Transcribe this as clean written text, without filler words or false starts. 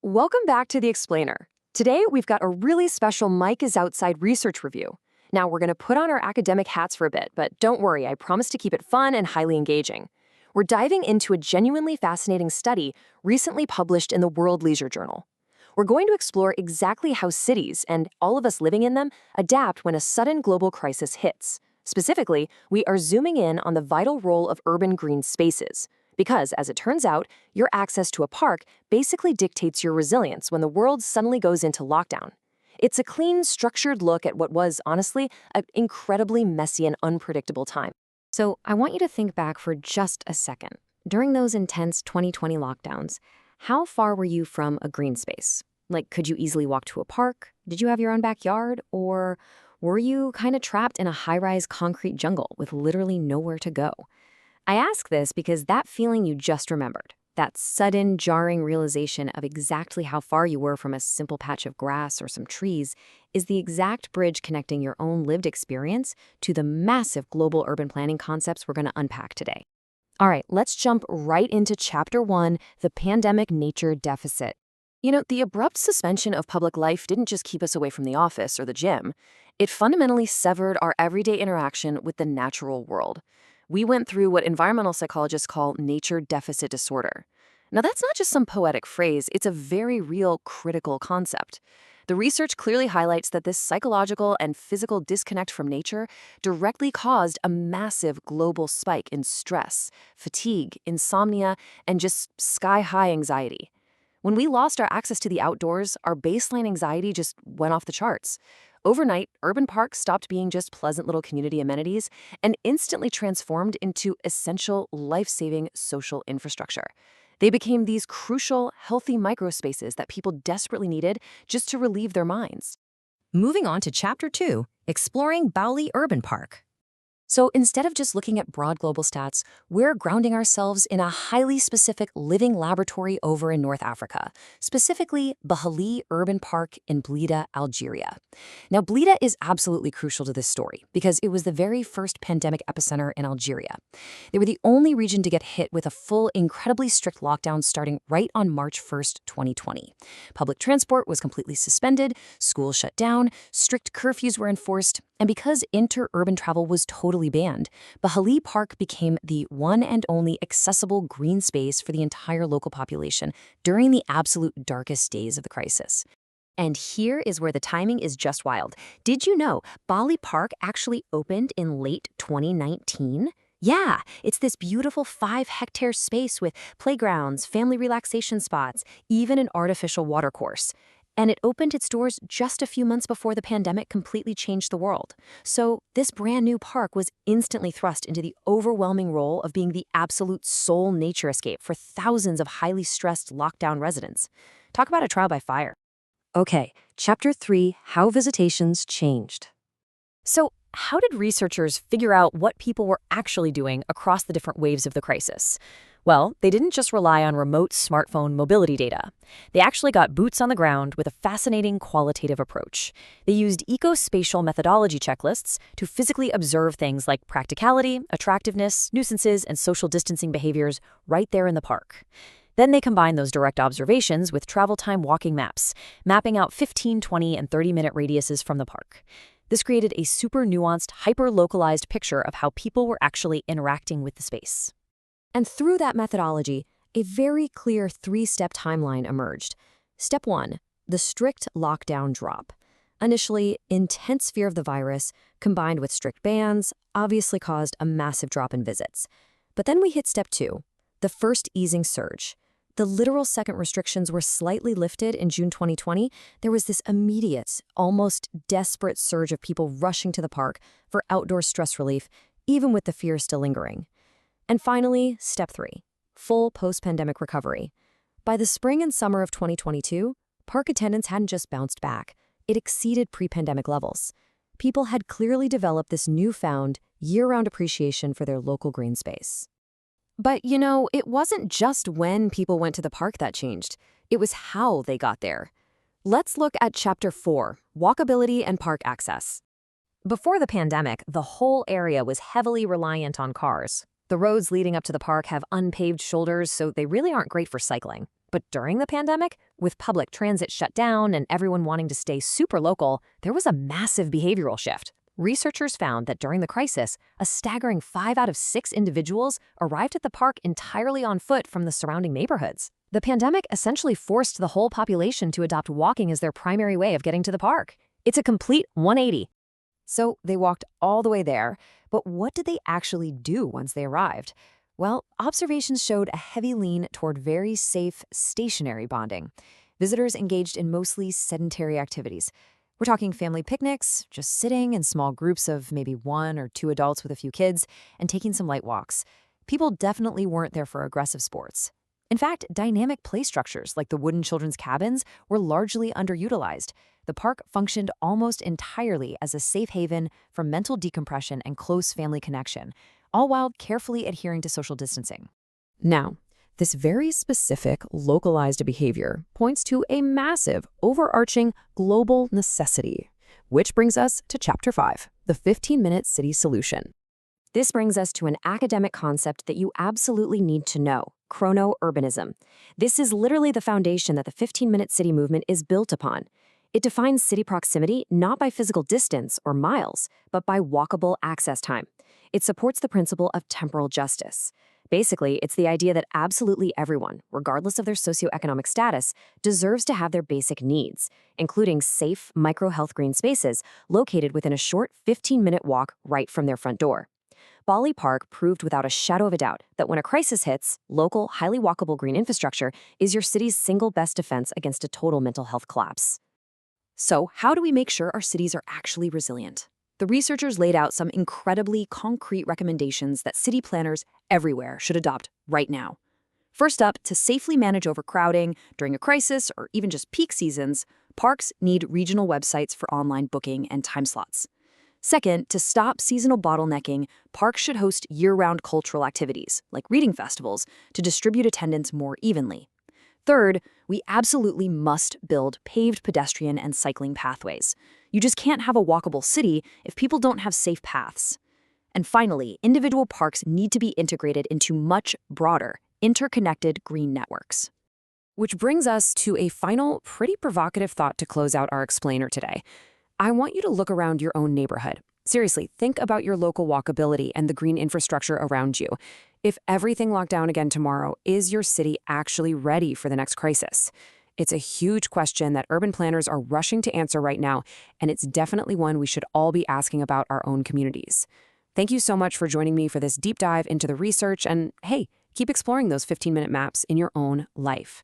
Welcome back to The Explainer. Today, we've got a really special Mike is Outside research review. Now, we're going to put on our academic hats for a bit, but don't worry, I promise to keep it fun and highly engaging. We're diving into a genuinely fascinating study recently published in the World Leisure Journal. We're going to explore exactly how cities, and all of us living in them, adapt when a sudden global crisis hits. Specifically, we are zooming in on the vital role of urban green spaces. Because, as it turns out, your access to a park basically dictates your resilience when the world suddenly goes into lockdown. It's a clean, structured look at what was, honestly, an incredibly messy and unpredictable time. So, I want you to think back for just a second. During those intense 2020 lockdowns, how far were you from a green space? Like, could you easily walk to a park? Did you have your own backyard? Or were you kind of trapped in a high-rise concrete jungle with literally nowhere to go? I ask this because that feeling you just remembered, that sudden, jarring realization of exactly how far you were from a simple patch of grass or some trees, is the exact bridge connecting your own lived experience to the massive global urban planning concepts we're going to unpack today. All right, let's jump right into Chapter 1, the pandemic nature deficit. You know, the abrupt suspension of public life didn't just keep us away from the office or the gym. It fundamentally severed our everyday interaction with the natural world. We went through what environmental psychologists call nature deficit disorder. Now, that's not just some poetic phrase, it's a very real critical concept. The research clearly highlights that this psychological and physical disconnect from nature directly caused a massive global spike in stress, fatigue, insomnia, and just sky-high anxiety. When we lost our access to the outdoors, our baseline anxiety just went off the charts. Overnight, urban parks stopped being just pleasant little community amenities and instantly transformed into essential, life-saving social infrastructure. They became these crucial, healthy microspaces that people desperately needed just to relieve their minds. Moving on to Chapter 2, Exploring Bahli Urban Park. So instead of just looking at broad global stats, we're grounding ourselves in a highly specific living laboratory over in North Africa, specifically Bahli Urban Park in Blida, Algeria. Now, Blida is absolutely crucial to this story because it was the very first pandemic epicenter in Algeria. They were the only region to get hit with a full, incredibly strict lockdown starting right on March 1st, 2020. Public transport was completely suspended, schools shut down, strict curfews were enforced, and because inter-urban travel was totally banned, Bahli Park became the one and only accessible green space for the entire local population during the absolute darkest days of the crisis. And here is where the timing is just wild. Did you know Bahli Park actually opened in late 2019? Yeah, it's this beautiful 5-hectare space with playgrounds, family relaxation spots, even an artificial watercourse. And it opened its doors just a few months before the pandemic completely changed the world. So this brand new park was instantly thrust into the overwhelming role of being the absolute sole nature escape for thousands of highly stressed lockdown residents. Talk about a trial by fire. Okay, Chapter 3, How Visitations Changed. So, how did researchers figure out what people were actually doing across the different waves of the crisis? Well, they didn't just rely on remote smartphone mobility data. They actually got boots on the ground with a fascinating qualitative approach. They used ecospatial methodology checklists to physically observe things like practicality, attractiveness, nuisances, and social distancing behaviors right there in the park. Then they combined those direct observations with travel time walking maps, mapping out 15, 20, and 30-minute radiuses from the park. This created a super nuanced, hyper-localized picture of how people were actually interacting with the space. And through that methodology, a very clear 3-step timeline emerged. Step 1, the strict lockdown drop. Initially, intense fear of the virus, combined with strict bans, obviously caused a massive drop in visits. But then we hit Step 2, the first easing surge. The literal second restrictions were slightly lifted in June 2020. There was this immediate, almost desperate surge of people rushing to the park for outdoor stress relief, even with the fear still lingering. And finally, Step 3, full post-pandemic recovery. By the spring and summer of 2022, park attendance hadn't just bounced back, it exceeded pre-pandemic levels. People had clearly developed this newfound, year-round appreciation for their local green space. But, you know, it wasn't just when people went to the park that changed. It was how they got there. Let's look at Chapter 4, Walkability and Park Access. Before the pandemic, the whole area was heavily reliant on cars. The roads leading up to the park have unpaved shoulders, so they really aren't great for cycling. But during the pandemic, with public transit shut down and everyone wanting to stay super local, there was a massive behavioral shift. Researchers found that during the crisis, a staggering 5 out of 6 individuals arrived at the park entirely on foot from the surrounding neighborhoods. The pandemic essentially forced the whole population to adopt walking as their primary way of getting to the park. It's a complete 180. So they walked all the way there, but what did they actually do once they arrived? Well, observations showed a heavy lean toward very safe, stationary bonding. Visitors engaged in mostly sedentary activities. We're talking family picnics, just sitting in small groups of maybe 1 or 2 adults with a few kids, and taking some light walks. People definitely weren't there for aggressive sports. In fact, dynamic play structures like the wooden children's cabins were largely underutilized. The park functioned almost entirely as a safe haven for mental decompression and close family connection, all while carefully adhering to social distancing. Now, this very specific, localized behavior points to a massive, overarching global necessity, which brings us to Chapter 5, the 15-minute city solution. This brings us to an academic concept that you absolutely need to know: chrono-urbanism. This is literally the foundation that the 15-minute city movement is built upon. It defines city proximity not by physical distance or miles, but by walkable access time. It supports the principle of temporal justice. Basically, it's the idea that absolutely everyone, regardless of their socioeconomic status, deserves to have their basic needs, including safe, micro-health green spaces located within a short 15-minute walk right from their front door. Bahli Park proved without a shadow of a doubt that when a crisis hits, local, highly walkable green infrastructure is your city's single best defense against a total mental health collapse. So, how do we make sure our cities are actually resilient? The researchers laid out some incredibly concrete recommendations that city planners everywhere should adopt right now. First up, to safely manage overcrowding during a crisis or even just peak seasons, parks need regional websites for online booking and time slots. Second, to stop seasonal bottlenecking, parks should host year-round cultural activities, like reading festivals, to distribute attendance more evenly. Third, we absolutely must build paved pedestrian and cycling pathways. You just can't have a walkable city if people don't have safe paths. And finally, individual parks need to be integrated into much broader, interconnected green networks. Which brings us to a final, pretty provocative thought to close out our explainer today. I want you to look around your own neighborhood. Seriously, think about your local walkability and the green infrastructure around you. If everything locked down again tomorrow, is your city actually ready for the next crisis? It's a huge question that urban planners are rushing to answer right now, and it's definitely one we should all be asking about our own communities. Thank you so much for joining me for this deep dive into the research, and hey, keep exploring those 15-minute maps in your own life.